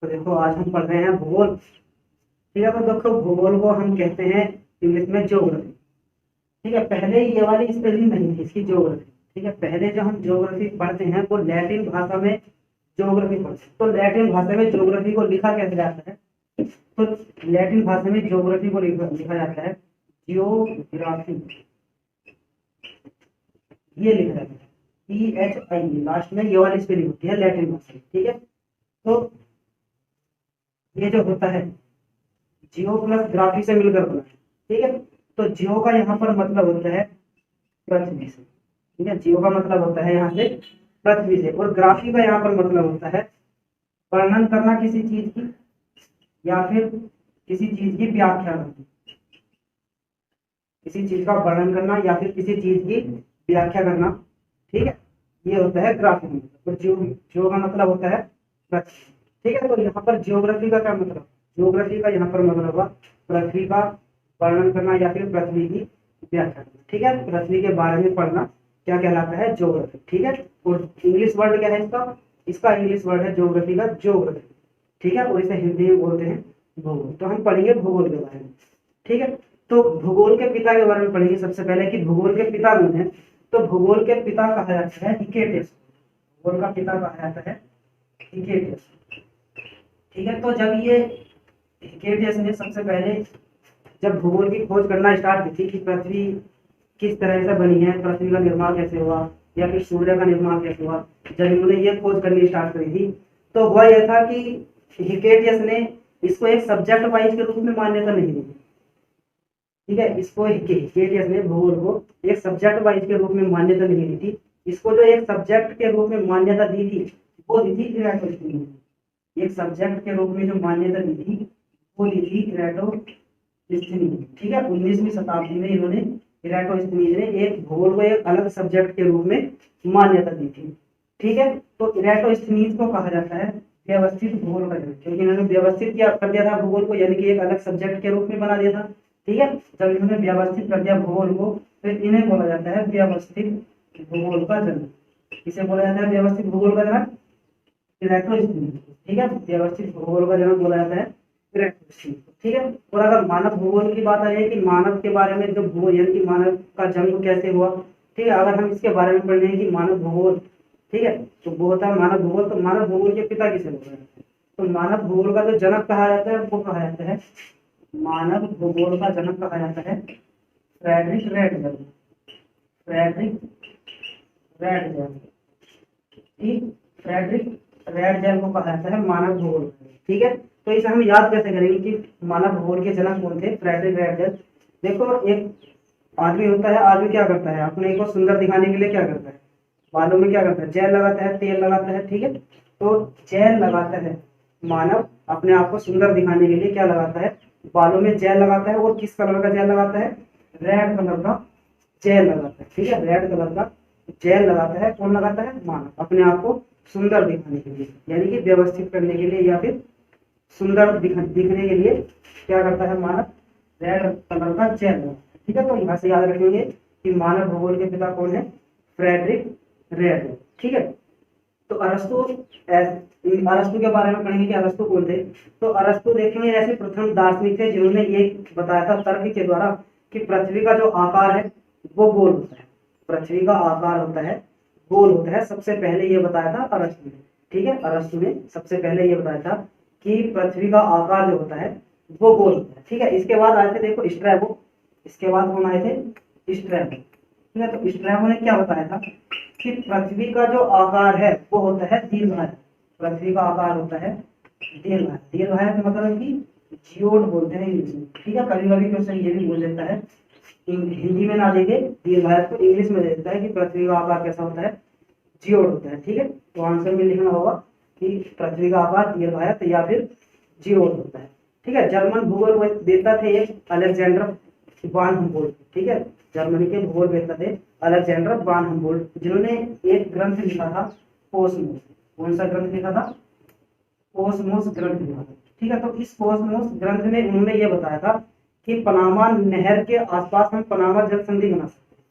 तो देखो आज हम पढ़ रहे हैं भूगोल। ठीक है, तो देखो भूगोल को हम कहते हैं इंग्लिश में ज्योग्राफी। ठीक है, पहले ये वाली स्पेलिंग नहीं थी इसकी, ज्योग्राफी। ठीक है, पहले जो हम ज्योग्राफी पढ़ते हैं वो लैटिन भाषा में ज्योग्राफी पढ़ते हैं। तो लैटिन भाषा में ज्योग्राफी को लिखा कैसे जाता है? तो लैटिन भाषा में ज्योग्राफी को लिखा जाता है जियोग्राफी। ये लिखा जाता है PHI, लास्ट में ये वाली स्पेलिंग होती है लैटिन भाषा में। ठीक है, तो ये जो होता है जियो प्लस ग्राफी से मिलकर बना है। ठीक है, तो जियो का यहाँ पर मतलब होता है पृथ्वी से। ठीक है, जियो का मतलब होता है यहाँ से पृथ्वी से, और ग्राफी का यहाँ पर मतलब होता है वर्णन करना किसी चीज की, या फिर किसी चीज की व्याख्या करना। किसी चीज का वर्णन करना या फिर किसी चीज की व्याख्या करना। ठीक है, ये होता है ग्राफी का मतलब। और जियो जियो का मतलब होता है पृथ्वी। ठीक है, तो यहाँ पर जियोग्राफी का क्या मतलब? जियोग्राफी का यहाँ पर मतलब हुआ पृथ्वी का वर्णन करना या फिर पृथ्वी की व्याख्या करना। ठीक है, पृथ्वी के बारे में पढ़ना क्या कहलाता है? ज्योग्राफी। ठीक है, और इंग्लिश वर्ड क्या है इसका? इसका इंग्लिश वर्ड है ज्योग्राफी का ज्योग्राफी। ठीक है, और इसे हिंदी में बोलते हैं भूगोल। तो हम पढ़ेंगे भूगोल के बारे में। ठीक है, तो भूगोल के पिता के बारे में पढ़ेंगे सबसे पहले कि भूगोल के पिता कौन है। तो भूगोल के पिता कहा जाता है हिकेटियस। भूगोल का पिता कहा जाता है हिकेटियस। ठीक है, तो जब ये हिकेटियस ने सबसे पहले जब भूगोल की खोज करना स्टार्ट की थी कि पृथ्वी किस तरह से बनी है, पृथ्वी का निर्माण कैसे हुआ, या फिर सूर्य का निर्माण कैसे हुआ, जब इन्होंने ये खोज करनी स्टार्ट करी थी, तो हुआ यह था कि हिकेटियस ने इसको एक सब्जेक्ट वाइज के रूप में मान्यता नहीं दी। ठीक है, इसको हिकेटियस ने भूगोल को एक सब्जेक्ट वाइज के रूप में मान्यता नहीं दी थी। इसको जो एक सब्जेक्ट के रूप में मान्यता दी थी वो दी थी इराटोस्थिनीज ने। एक सब्जेक्ट के रूप में जो मान्यता दी थी वो दी थी इराटोस्थिनीज। ठीक है, 19वीं शताब्दी में इन्होंने इराटोस्थिनीज ने एक भूगोल को एक अलग सब्जेक्ट के रूप में मान्यता दी थी। ठीक है, तो इराटोस्थिनीज को कहा जाता है व्यवस्थित भूगोल का जनक, क्योंकि इन्होंने व्यवस्थित क्या कर दिया था भूगोल को, यानी कि एक अलग सब्जेक्ट के रूप में बना दिया था। ठीक है, जब इन्होंने व्यवस्थित कर दिया भूगोल को, तो इन्हें बोला जाता है व्यवस्थित भूगोल का जनक। इसे बोला जाता है व्यवस्थित भूगोल का जनक इराटोस्थिनीज। ठीक है, व्यवस्थित भूगोल का जनक बोला जाता है इराटोस्थिनीज। ठीक है, और अगर मानव भूगोल की बात आ जाए कि मानव के बारे में जो भूगोल यानी कि मानव का जन्म कैसे हुआ। ठीक है, अगर हम इसके बारे में पढ़ रहे हैं कि मानव भूगोल, ठीक है, तो वो होता है मानव भूगोल। तो मानव भूगोल के पिता किसे बोला जाता है? तो मानव भूगोल का जो जनक कहा जाता है वो कहा जाता है, मानव भूगोल का जनक कहा जाता है फ्रेडरिक रेडजल। फ्रेडरिक रेडजल। ठीक, फ्रेडरिक रेडजल को कहा जाता है मानव भूगोल। ठीक है, तो इसे हम याद कैसे करेंगे कि मानव भूगोल के जनक कौन थे? फ्रेडरिक रेडजल। देखो, एक आदमी होता है, आदमी क्या करता है अपने को सुंदर दिखाने के लिए? क्या करता है? बालों में क्या करता है? जेल लगाता है, तेल लगाता है। ठीक है, तो जेल लगाता है मानव अपने आप को सुंदर दिखाने के लिए। क्या लगाता है? बालों में जेल लगाता है। और किस कलर का जेल लगाता है? रेड कलर का जेल लगाता है। ठीक है, रेड कलर का जेल लगाता है। कौन लगाता है? मानव, अपने आप को सुंदर दिखाने के लिए, यानी कि व्यवस्थित करने के लिए, या फिर सुंदर दिखने के लिए क्या करता है मानव? रेड कलर का जेल लगाता है। ठीक है, तो यहाँ से याद रखेंगे कि मानव भूगोल के पिता कौन है? फ्रेडरिक रेडजल। ठीक है, तो अरस्तु के बारे में पढ़ेंगे कि अरस्तु कौन थे। तो अरस्तु देखेंगे ऐसे प्रथम दार्शनिक थे जिन्होंने ये बताया था तर्क के द्वारा कि पृथ्वी का जो आकार है वो गोल होता है। पृथ्वी का आकार होता है गोल होता है, सबसे पहले ये बताया था अरस्तु ने। ठीक है, अरस्तु ने सबसे पहले ये बताया था कि पृथ्वी का आकार जो होता है वो गोल होता है। ठीक है, इसके बाद आए थे देखो स्ट्रैबो। इसके बाद कौन आए थे? स्ट्रैबो। ठीक है, तो स्ट्रैबो ने क्या बताया था कि पृथ्वी का जो आकार है वो होता है दीर्घायत। पृथ्वी का आकार होता है दीर्घायत। दीर्घायत मतलब कि जियोड बोलते हैं इंग्लिश में। ठीक है, कभी कभी क्वेश्चन ये भी बोल देता है, हिंदी में ना देके दीर्घायत को इंग्लिश में दे देता है कि पृथ्वी का आकार कैसा होता है? जियोड होता है। ठीक है, तो आंसर में लिखना होगा कि पृथ्वी का आकार दीर्घायत या फिर जियोड होता है। ठीक है, जर्मन भूगोल वेत्ता थे एक अलेक्जेंडर वान हमबोल्ट। ठीक है, जर्मनी के भूगोल वेत्ता थे अलेक्जेंडर वान हमबोल्ट, जिन्होंने एक ग्रंथ लिखा था कोसमोस। कौन सा ग्रंथ लिखा था? कोसमोस ग्रंथ लिखा था। ठीक है, तो इस कोसमोस ग्रंथ में उन्होंने ये बताया था कि पनामा नहर के आसपास हम पनामा जल संधि बना सकते हैं।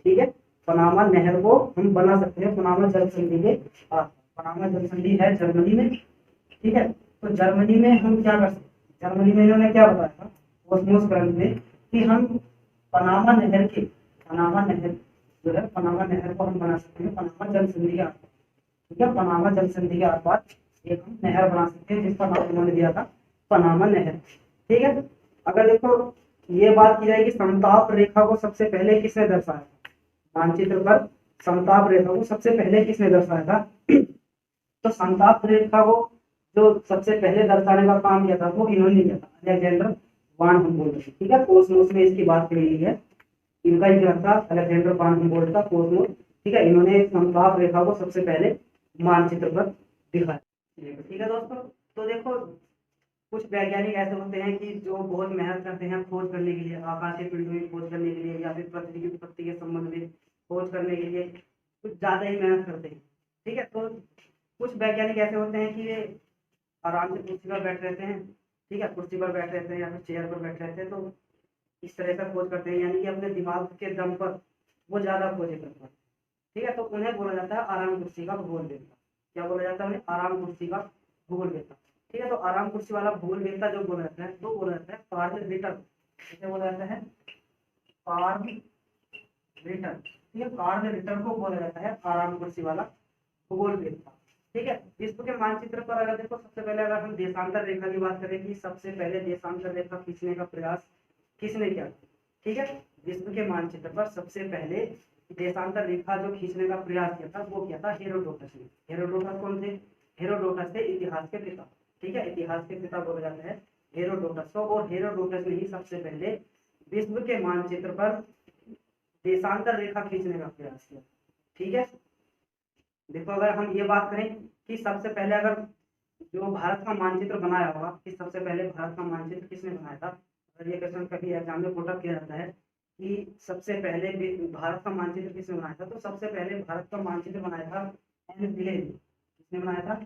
ठीक है, पनामा नहर को हम बना सकते हैं पनामा जल संधि के आसपास। पनामा जल संधि है जर्मनी में। ठीक है, तो जर्मनी में हम क्या कर सकते हैं, जर्मनी में इन्होंने क्या बताया था ओस्मोस ग्रंथ में कि हम पनामा नहर जो है पनामा नहर को हम बना सकते हैं पनामा जल संधि के आसपास। ठीक है, पनामा जल संधि के आसपास एक हम नहर बना सकते हैं जिसका नाम उन्होंने दिया था पनामा नहर। ठीक है, अगर देखो ये बात की जाए कि समताप रेखा को सबसे पहले किसने दर्शाया, मानचित्र पर समताप रेखा को सबसे पहले किसने दर्शाया था, तो समताप रेखा को जो सबसे पहले दर्शाने का काम किया था वो इन्होंने किया था, अलेक्जेंडर वान हुम्बोल्ट। ठीक है, कोसमोस में इसकी बात करी गई है, इनका ही ग्रंथ था अलेक्जेंडर वान हुम्बोल्ट का कोसमोस। ठीक है, इन्होंने समताप रेखा को सबसे पहले मानचित्र पर दिखाया। ठीक है दोस्तों, तो देखो कुछ वैज्ञानिक ऐसे होते हैं कि जो बहुत मेहनत करते हैं खोज करने के लिए, आकाशीय पिंडों की खोज करने के लिए या फिर पृथ्वी की उत्पत्ति के संबंध में खोज करने के लिए कुछ ज्यादा ही मेहनत करते हैं। ठीक है, तो कुछ वैज्ञानिक ऐसे होते हैं कि वे आराम से कुर्सी पर बैठ रहते हैं। ठीक है, कुर्सी पर बैठ रहते हैं या फिर चेयर पर बैठ रहते हैं, तो इस तरह का खोज करते हैं, यानी कि अपने दिमाग के दम पर वो ज्यादा खोजें करते हैं। ठीक है, तो उन्हें बोला जाता है आराम कुर्सी का भूगोल वेत्ता। क्या बोला जाता है उन्हें, आराम कुर्सी का भूगोल वेत्ता। ठीक है, तो आराम कुर्सी वाला भूगोल वेत्ता जो बोला जाता है तो बोला जाता है कार्ल रिटर। क्या बोला जाता है, कार्ल रिटर। ठीक है, कार्ल रिटर को बोला जाता है आराम कुर्सी वाला भूगोल वेत्ता। ठीक है, विश्व के मानचित्र पर अगर देखो सबसे पहले अगर हम देशांतर रेखा की बात करें कि सबसे पहले देशांतर रेखा खींचने का प्रयास किसने किया। ठीक है, विश्व के मानचित्र पर सबसे पहले देशांतर रेखा जो खींचने का प्रयास किया था वो किया था हेरोडोटस ने। हेरोडोटस कौन थे, हेरोडोटस थे इतिहास के पिता। ठीक है, इतिहास के पिता बोला जाता है हेरोडोटस को, और हेरोडोटस ने ही सबसे पहले विश्व के मानचित्र पर देशांतर रेखा खींचने का प्रयास किया। ठीक है, देखो अगर हम ये बात करें कि सबसे पहले अगर जो भारत का मानचित्र बनाया होगा कि सबसे पहले भारत का मानचित्र किसने बनाया था, अगर ये क्वेश्चन कभी एग्जाम में पुट अप किया जाता है कि सबसे पहले भारत का मानचित्र किसने बनाया था, तो सबसे पहले भारत का मानचित्र बनाया था एन विले ने। किसने बनाया था,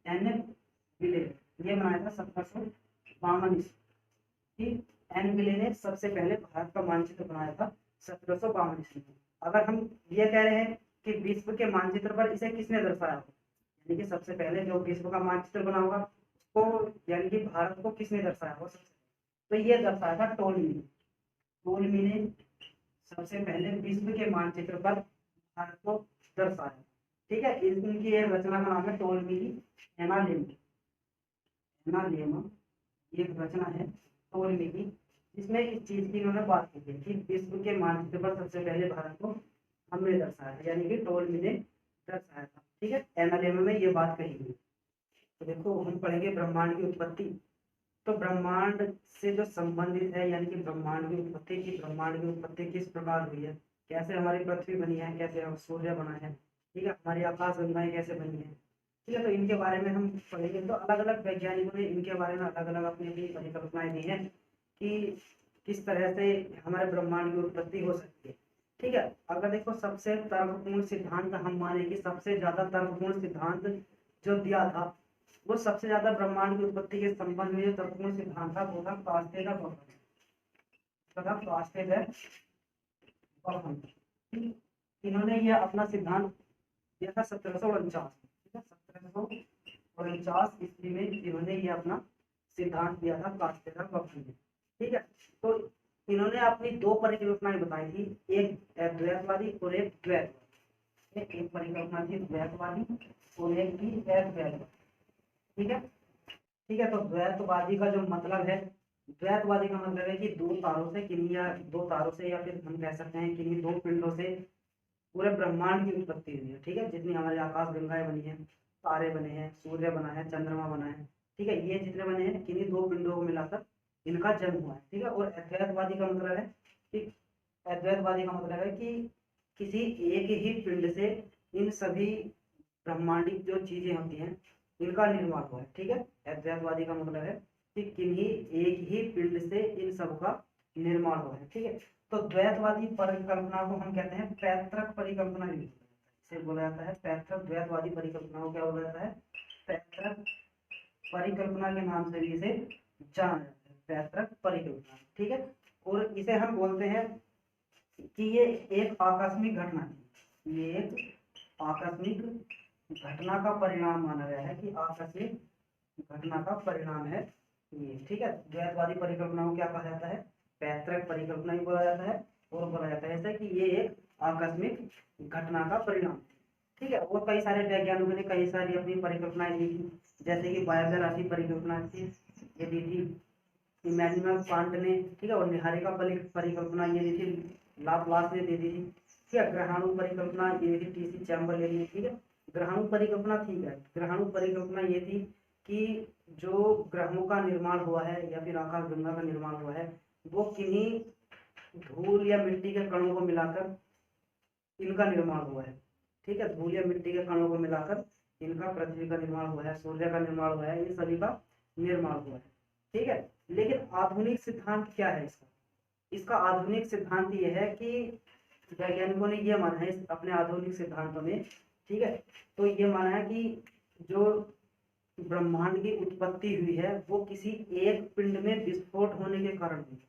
एन विले। ये बनाया था 1752 ईस्वी। एन विले ने सबसे पहले भारत का मानचित्र बनाया था 1752 ईस्वी में। अगर हम ये कह रहे हैं कि विश्व के मानचित्र पर इसे किसने दर्शाया, यानी कि सबसे पहले जो विश्व का मानचित्र बना होगा उसको, यानी कि भारत को किसने दर्शाया होगा, तो ये दर्शाया था टोलमी। टोलमी ने सबसे पहले विश्व के मानचित्र पर भारत को दर्शाया। ठीक है, इनकी एक रचना का नाम है टोलमी की एनालेमा। एनालेमा ये एक रचना है टोलमी की, जिसमें इस चीज की इन्होंने बात की है कि विश्व के मानचित्र पर सबसे पहले भारत को हमने दर्शाया, यानी कि टोलमी ने दर्शाया था। ठीक है, एनालेमा में ये बात कही गई। तो देखो हम पढ़ेंगे ब्रह्मांड की उत्पत्ति। तो ब्रह्मांड से जो संबंधित है, यानी कि ब्रह्मांड की उत्पत्ति की, ब्रह्मांड की उत्पत्ति किस प्रकार हुई है, कैसे हमारी पृथ्वी बनी है, कैसे हम सूर्य बना है, ठीक है, हमारी आकाश गंगाएं कैसे बनी है। ठीक है, तो इनके बारे में हम पढ़ेंगे। तो अलग अलग वैज्ञानिकों ने इनके बारे में अलग अलग अपनी अपनी परिकल्पनाएं दी हैं कि किस तरह से हमारे ब्रह्मांड की उत्पत्ति हो सकती है। ठीक है, अगर देखो सबसे तर्कपूर्ण सिद्धांत हम माने कि सबसे ज्यादा तर्कपूर्ण सिद्धांत जो दिया था, वो सबसे ज्यादा ब्रह्मांड की उत्पत्ति के संबंध में जो तर्कपूर्ण सिद्धांत था वो था फास्टे का बर्फन। इन्होंने ये अपना सिद्धांत दिया था 1749। ठीक है, 1749 ईस्वी में इन्होंने ये अपना सिद्धांत दिया था फास्टे का बर्फन में। ठीक है, तो इन्होंने अपनी दो परिकल्पनाएं बताई थी, एक अद्वैतवादी और एक द्वैतवादी। एक परिकल्पना थी द्वैतवादी और एक थी अद्वैतवादी। ठीक है, ठीक है, तो द्वैतवादी का जो मतलब है, द्वैतवादी का मतलब है कि दो तारों से किन्हीं, या दो तारों से, या फिर हम कह सकते हैं किन्हीं दो पिंडों से पूरे ब्रह्मांड की उत्पत्ति हुई है। ठीक है, जितनी हमारी आकाश गंगाएं बनी है, तारे बने हैं, सूर्य बना है, चंद्रमा बना है, ठीक है, ये जितने बने हैं किन्हीं दो पिंडों को मिलाकर इनका जन्म हुआ है। ठीक है, और अद्वैतवादी का मतलब है कि, अद्वैतवादी का मतलब है कि किसी एक ही पिंड से इन सभी ब्रह्मांडिक जो चीजें होती हैं इनका निर्माण हुआ है। ठीक है, अद्वैतवादी का मतलब है कि किन्हीं एक ही पिंड से इन सब का निर्माण हुआ है। ठीक है, तो द्वैतवादी परिकल्पना को हम कहते हैं पैतृक परिकल्पना भी इसे बोला जाता है। पैतृक द्वैतवादी परिकल्पना को क्या बोला जाता है, पैतृक परिकल्पना के नाम से भी इसे जाना जाता है, पैतृक परिकल्पना। ठीक है, और इसे हम बोलते हैं कि ये एक आकस्मिक घटना थी, ये एक आकस्मिक घटना का परिणाम माना गया है कि आकस्मिक घटना का परिणाम है ये। ठीक है, द्वैतवादी परिकल्पना को क्या कहा जाता है? पैतृक परिकल्पना भी बोला जाता है और बोला जाता है ऐसा कि ये एक आकस्मिक घटना का परिणाम। ठीक है, और कई सारे वैज्ञानिकों ने कई सारी अपनी परिकल्पनाएं दी थी, जैसे कि वायव्य राशि परिकल्पना थी, ये दी थी इमैनुअल कांट ने। ठीक है, और निहारिका परिकल्पना ये दी थी लाप्लास ने दे दी थी। ठीक है, ग्रहाणु परिकल्पना ये दी थी टीसी चैम्बरलेन ने। ठीक है, ग्रहाणु परिकल्पना ठीक है, ग्रहाणु परिकल्पना ये थी कि जो ग्रहों का निर्माण हुआ है या फिर आकाश गंगा का निर्माण हुआ है वो किन्हीं धूल या मिट्टी के कणों को मिलाकर इनका निर्माण हुआ है। ठीक है, धूल या मिट्टी के कणों को मिलाकर इनका पृथ्वी का निर्माण हुआ है, सूर्य का निर्माण हुआ है, इन सभी का निर्माण हुआ है। ठीक है, लेकिन आधुनिक सिद्धांत क्या है इसका? इसका आधुनिक सिद्धांत ये है कि वैज्ञानिकों ने ये माना है अपने आधुनिक सिद्धांतों में। ठीक है, तो ये माना है कि जो ब्रह्मांड की उत्पत्ति हुई है वो किसी एक पिंड में विस्फोट होने के कारण हुई।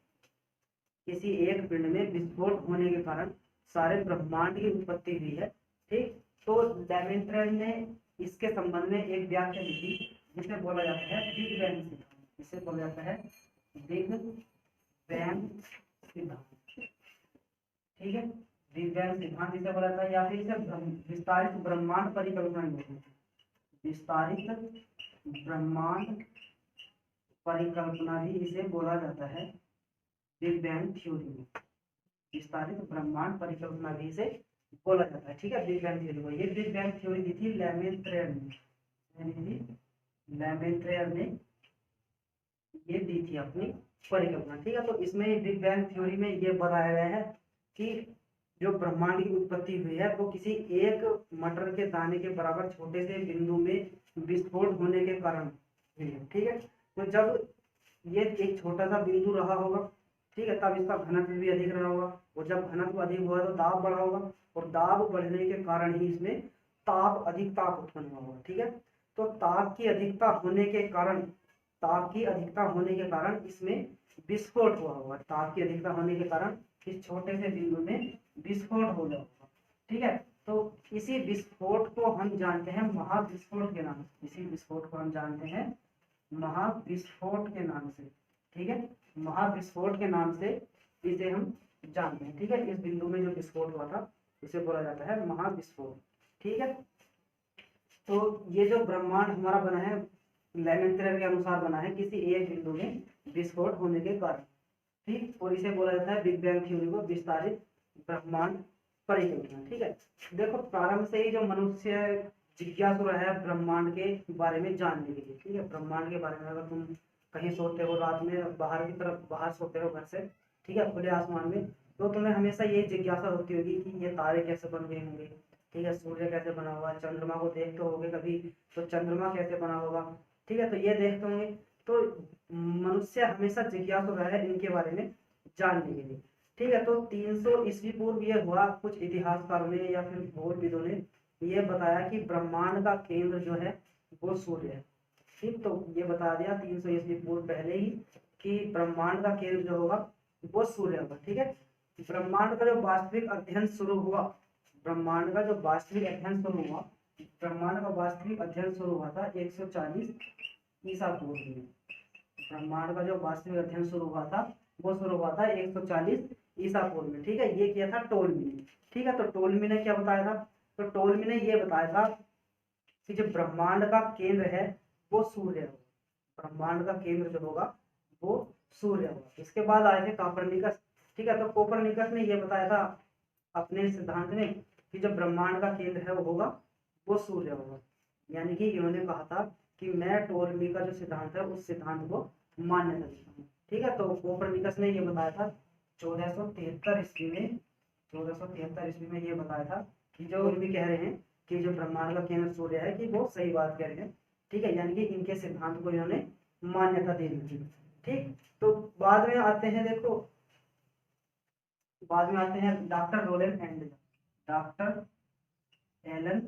किसी एक पिंड में विस्फोट होने के कारण सारे ब्रह्मांड की उत्पत्ति हुई है। ठीक, तो लेमेंट्रे ने इसके संबंध में एक व्याख्या लिखी जिसे बोला जाता है बिग बैंग सिद्धांत। इसे बोला जाता है बिग बैंग सिद्धांत। ठीक है, बिग बैंग सिद्धांत इसे बोला जाता है या फिर इसे विस्तारित ब्रह्मांड परिकल्पना बोलते हैं। विस्तारित ब्रह्मांड परिकल्पना भी इसे बोला जाता है बिग बैंग थ्योरी में। विस्तारित ब्रह्मांड परिकल्पना भी इसे बोला जाता है। ठीक है, बिग बैंग थ्योरी को ये बिग बैंग थ्योरी दी थी लेमेंट्रेयर ने। लेमेंट्रेयर ने ये दी थी अपनी परिकल्पना। ठीक है, तो इसमें बिग बैंग थ्योरी में ये बताया गया है कि जो ब्रह्मांड की उत्पत्ति हुई है वो किसी एक मटर के दाने के बराबर छोटे से बिंदु में विस्फोट होने के कारण हुई है। ठीक है, तो जब ये एक छोटा सा बिंदु रहा होगा, ठीक है, तब इसका घनत्व भी अधिक रहा होगा, और जब घनत्व अधिक हुआ तो दाब बढ़ा होगा, और दाब बढ़ने के कारण ही इसमें अधिक ताप उत्पन्न हुआ होगा। ठीक है, तो ताप की अधिकता होने के कारण इसमें विस्फोट हुआ होगा। ताप की अधिकता होने के कारण इस छोटे से बिंदु में विस्फोट हो जाएगा। ठीक है, तो इसी विस्फोट को हम जानते हैं महाविस्फोट के नाम से। इसी विस्फोट को हम जानते हैं महाविस्फोट के नाम से। ठीक है, महाविस्फोट के नाम से इसे हम जानते हैं। ठीक है, इस बिंदु में जो विस्फोट हुआ था इसे बोला जाता है महाविस्फोट। ठीक है, तो ये जो ब्रह्मांड हमारा बना है लेमेंट्रेयर के अनुसार बना है किसी एक बिंदु में विस्फोट होने के कारण। ठीक, और इसे बोला जाता है बिग बैंग थ्योरी को विस्तारित ब्रह्मांड परिकल्पना। ठीक है, देखो प्रारंभ से ही जो मनुष्य जिज्ञासु रहा है ब्रह्मांड के बारे में जानने के लिए। ठीक है, ब्रह्मांड के बारे में अगर तुम कहीं सोते हो रात में बाहर की तरफ बाहर सोते हो घर से, ठीक है, खुले आसमान में, तो तुम्हें हमेशा ये जिज्ञासा होती होगी कि ये तारे कैसे बन गए होंगे। ठीक है, सूर्य कैसे बना हुआ, चंद्रमा को देखते होगे कभी, तो चंद्रमा कैसे बना होगा। ठीक है, तो ये देखते होंगे, तो मनुष्य हमेशा जिज्ञासु रहा है इनके बारे में जानने के लिए। ठीक है, तो 300 ईस्वी पूर्व ये हुआ, कुछ इतिहासकारों ने या फिर भूगोलविदों ने ये बताया कि ब्रह्मांड का केंद्र जो है वो सूर्य है। ठीक, तो ये बता दिया 300 ईस्वी पूर्व पहले ही कि ब्रह्मांड का केंद्र जो होगा वो सूर्य होगा। ठीक है, ब्रह्मांड का जो वास्तविक अध्ययन शुरू हुआ ब्रह्मांड का जो वास्तविक अध्ययन शुरू हुआ ब्रह्मांड का वास्तविक अध्ययन शुरू हुआ था 140 ईसा पूर्व में। ब्रह्मांड का जो वास्तविक अध्ययन शुरू हुआ था वो शुरू हुआ था 140 ईसा पूर्व में। ठीक है, ये किया था टोलमी ने। ठीक है, तो टोलमी ने क्या बताया था? तो टोलमी ने ये बताया था कि जो ब्रह्मांड का केंद्र है वो सूर्य होगा। ब्रह्मांड का केंद्र जो होगा वो सूर्य होगा। इसके बाद आए थे कोपरनिकस। ठीक है, तो कोपरनिकस ने ये बताया था अपने सिद्धांत में कि जो ब्रह्मांड का केंद्र है वो होगा वो सूर्य होगा। यानी कि इन्होंने कहा था कि मैं टोलमी का जो सिद्धांत है उस सिद्धांत को मान्यता देता हूँ। ठीक है, तो कोपरनिकस ने ये बताया था 1473 ईस्वी में। 1473 ईस्वी में ये बताया था कि जो भी कह रहे हैं कि जो ब्रह्मांड का केंद्र सूर्य है कि वो सही बात कह रहे हैं। ठीक है, यानी कि इनके सिद्धांत को इन्होंने मान्यता दे दी थी। ठीक, तो बाद में आते हैं, देखो बाद में आते हैं डॉक्टर रोलेन एंडल, डॉक्टर एलन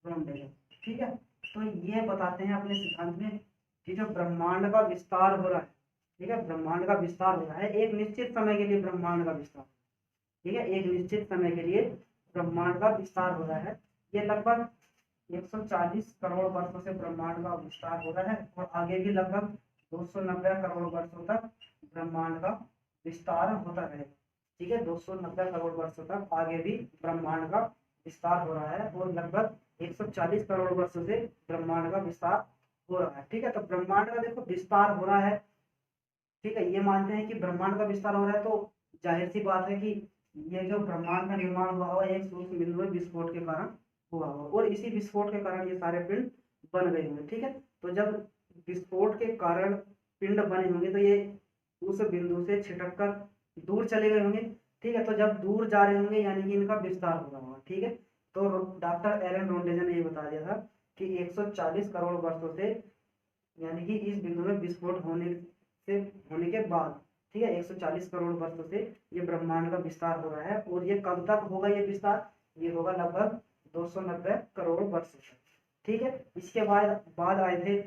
ब्रोंडेल। ठीक है, तो ये बताते हैं अपने सिद्धांत में कि जो ब्रह्मांड का विस्तार हो रहा है, ठीक है, ब्रह्मांड का विस्तार हो रहा है एक निश्चित समय के लिए। ब्रह्मांड का विस्तार, ठीक है, एक निश्चित समय के लिए ब्रह्मांड का विस्तार हो रहा है। ये लगभग 140 करोड़ वर्षों से ब्रह्मांड का विस्तार हो रहा है और आगे भी लगभग 290 करोड़ वर्षों तक ब्रह्मांड का विस्तार होता रहेगा। ठीक है, 290 करोड़ वर्षों तक आगे भी ब्रह्मांड का विस्तार हो रहा है और लगभग 140 करोड़ वर्षों से ब्रह्मांड का विस्तार हो रहा है। ठीक है, तो ब्रह्मांड का देखो विस्तार हो रहा है। ठीक है, ये मानते हैं कि ब्रह्मांड का विस्तार हो रहा है, तो जाहिर सी बात है कि ये जो ब्रह्मांड का निर्माण हुआ होगा एक सूक्ष्म बिंदु में विस्फोट के कारण हुआ होगा और इसी विस्फोट के कारण ये सारे पिंड बन गए होंगे। ठीक है, तो जब विस्फोट के कारण पिंड बने होंगे तो ये उस बिंदु से छिटक कर दूर चले गए होंगे। ठीक है, तो जब दूर जा रहे होंगे यानी कि इनका विस्तार हो रहा होगा। ठीक है, तो डॉक्टर एलन रोडेजन ने ये बता दिया था कि 140 करोड़ वर्षों से यानी कि इस बिंदु में विस्फोट होने के बाद, ठीक है, 140 करोड़ वर्षों से ये ब्रह्मांड का विस्तार हो रहा है और ये कब तक होगा ये विस्तार, ये होगा लगभग 290 करोड़ वर्षों तक। ठीक है, इसके बाद आए थे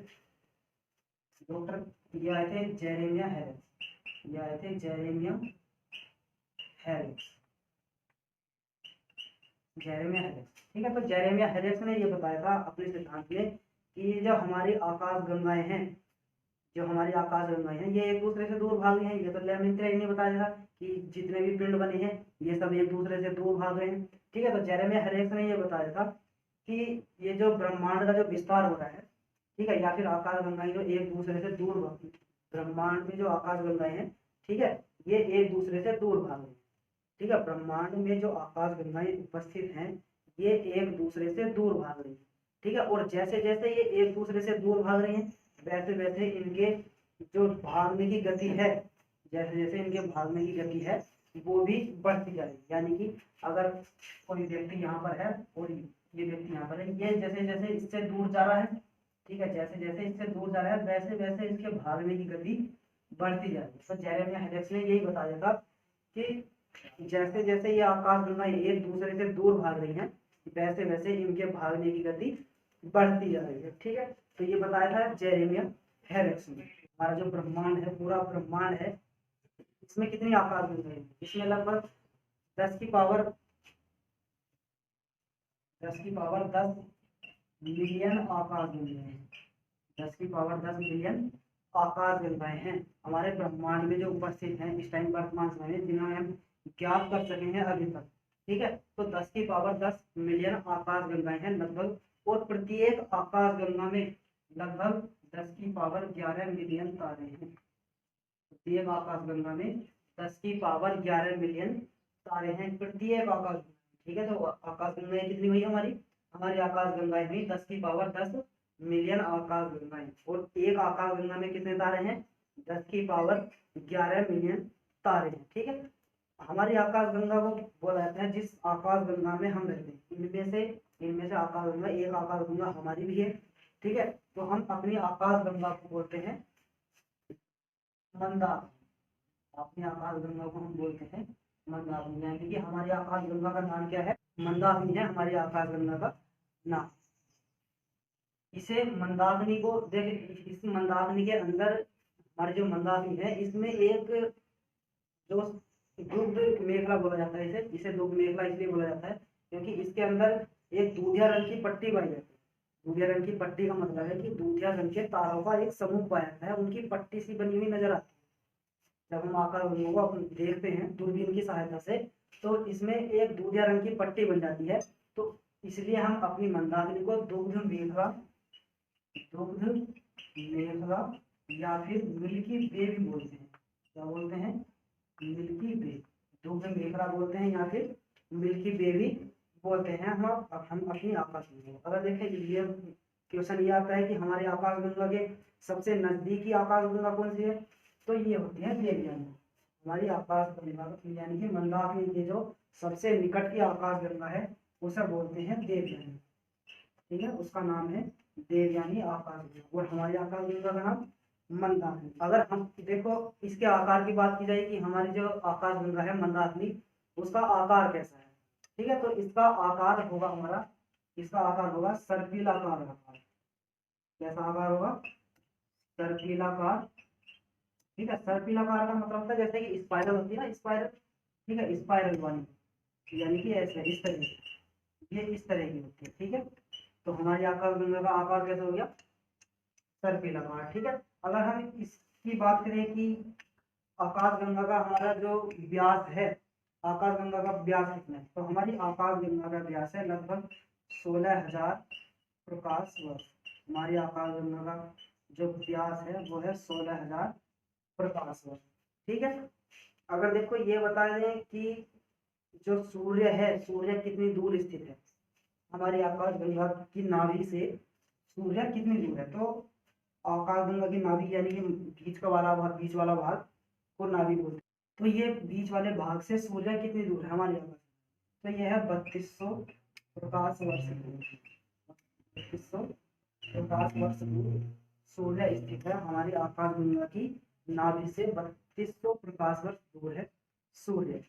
डॉक्टर, ये आए थे जेरेमिया हैरिस, ये आए थे जेरेमिया हैरिस, जेरेमिया हैरिस। ठीक है, तो जेरेमिया हैरिस ने ये बताया था अपने सिद्धांत में कि जो हमारी आकाश गंगाएं हैं, जो हमारी आकाश गंगाएं हैं ये एक दूसरे से दूर भाग रही हैं। ये तो लेमित्रा ने बताया था कि जितने भी पिंड बने हैं ये सब एक दूसरे से दूर भाग रहे हैं। ठीक है, तो जेरेमिया हैरिस ने ये बताया था कि ये जो ब्रह्मांड का जो विस्तार हो रहा है, ठीक है, या फिर आकाश गंगाएं जो एक दूसरे से दूर ब्रह्मांड में जो आकाश गंगाएं हैं, ठीक है, ये एक दूसरे से दूर भाग रही हैं। ठीक है, ब्रह्मांड में जो आकाश गंगाएं उपस्थित हैं ये एक दूसरे से दूर भाग रही हैं। ठीक है, और जैसे जैसे ये एक दूसरे से दूर भाग रही हैं वैसे वैसे इनके जो भागने की गति है, जैसे जैसे इनके भागने की गति है वो भी बढ़ती जाएगी। यानी कि अगर कोई व्यक्ति यहाँ पर है और ये व्यक्ति यहाँ पर है, ये जैसे जैसे इससे दूर जा रहा है, ठीक है, जैसे जैसे इससे दूर जा रहा है वैसे वैसे इसके भागने की गति बढ़ती जाएगी। तो जेरेमिया हैरिस ने यही बताया था कि जैसे जैसे ये आकाश गंगाएं एक दूसरे से दूर भाग रही हैं वैसे वैसे इनके भागने की गति बढ़ती जा रही है। ठीक है, तो ये बताया था जेरेमिया हैरिस ने। हमारा जो ब्रह्मांड है, पूरा ब्रह्मांड है, इसमें कितनी आकाश गंगाएं हैं? इसमें लगभग 10 की पावर 10 मिलियन आकाश गंगाएं हैं। 10 की पावर 10 मिलियन आकाश गंगाएं हैं हमारे ब्रह्मांड में जो उपस्थित हैं इस टाइम वर्तमान समय में, जिन्हें हम ज्ञात कर सके हैं अभी तक। ठीक है, तो 10 की पावर 10 मिलियन आकाश गंगाएं हैं लगभग, और प्रत्येक आकाश गंगा में लगभग 10 की पावर 11 मिलियन तारे हैं। प्रत्येक आकाश गंगा में 10 की पावर 11 मिलियन तारे हैं प्रत्येक आकाश। ठीक है, तो आकाश गंगाएं कितनी हुई हमारी, हमारी आकाश गंगाएं हुई 10 की पावर 10 मिलियन आकाश गंगाएं, और एक आकाश गंगा में कितने तारे हैं, 10 की पावर 11 मिलियन तारे हैं। ठीक है, हमारी आकाश गंगा को बोला जाता है जिस आकाश गंगा में हम रहते हैं, इनमें से आकाश गंगा, एक आकाश गंगा हमारी भी है। ठीक है, तो हम अपनी आकाश गंगा को बोलते हैं मंदाकिनी। अपनी आकाश गंगा को हम बोलते हैं मंदाकिनी, यानी कि हमारी आकाश गंगा का नाम क्या है, मंदाकिनी है हमारी आकाश गंगा का नाम। इसे मंदाकिनी को देख, इस मंदाकिनी के अंदर हमारी जो मंदाकिनी है इसमें एक जो दुग्ध मेखला बोला जाता है, इसे इसे दुग्ध मेखला इसलिए बोला जाता है क्योंकि इसके अंदर एक दूधिया रंग की पट्टी पाई जाती है। दूधिया रंग की पट्टी का मतलब है कि दूधिया रंग के तारों का एक समूह पाया जाता है, उनकी पट्टी सी बनी हुई नजर आती है। जब हम आकाश गंगा को अपन देखते हैं दूरबीन की सहायता से तो इसमें एक दूधिया रंग की पट्टी बन जाती है, तो इसलिए हम अपनी मंदाकिनी को दुग्ध मेखला या फिर मिल्की वे भी बोलते हैं। क्या बोलते हैं, मिल्की वे, दुग्ध मेखला बोलते हैं या फिर मिल्की वे भी बोलते हैं। हम अपनी आकाश गंगा, अगर देखें ये क्वेश्चन ये आता है कि हमारे आकाश गंगा के सबसे नजदीकी आकाश गंगा कौन सी है, तो ये होती है देवयानी। हमारी आकाश गंगा यानी कि मंदाकिनी के जो सबसे निकट की आकाश गंगा है उसे बोलते हैं देवयानी। ठीक है, उसका नाम है देवयानी आकाश गंगा, और हमारी आकाश गंगा का नाम मंदाकिनी। अगर हम देखो इसके आकार की बात की जाए कि हमारी जो आकाश गंगा है मंदाकिनी उसका आकार कैसा है, ठीक है, तो इसका आकार होगा हमारा, इसका आकार होगा सर्पिलाकार आकार। कैसा आकार होगा, सर्पिलाकार। ठीक है, सर्पिलाकार का मतलब होता है जैसे कि स्पाइरल होती है ना, स्पाइरल, ठीक है, स्पाइरल वाली, यानी कि ऐसे इस तरह की, ये इस तरह की होती है। ठीक है, तो हमारी आकाशगंगा का आकार कैसे हो गया, सर्पिल आकार। ठीक है, अगर हम इसकी बात करें कि आकाशगंगा का हमारा जो व्यास है, आकाशगंगा का व्यास कितना है, तो हमारी आकाशगंगा का व्यास है लगभग 16,000 प्रकाश वर्ष। हमारी आकाशगंगा का जो व्यास है वो है 16,000 प्रकाश वर्ष। ठीक है, अगर देखो ये बता दें कि जो सूर्य है, सूर्य कितनी दूर स्थित है, हमारी आकाशगंगा की नाभि से सूर्य कितनी दूर है, तो आकाशगंगा की नाभि यानी कि बीच वाला भाग को नाभि बोलते हैं। तो ये बीच वाले भाग से सूर्य कितनी दूर है हमारी आकाश, तो यह है 3200 प्रकाश वर्ष दूर। 3200 प्रकाश वर्ष दूर सूर्य स्थित है, हमारी आकाशगंगा की नाभि से 3200 प्रकाश वर्ष दूर है सूर्य।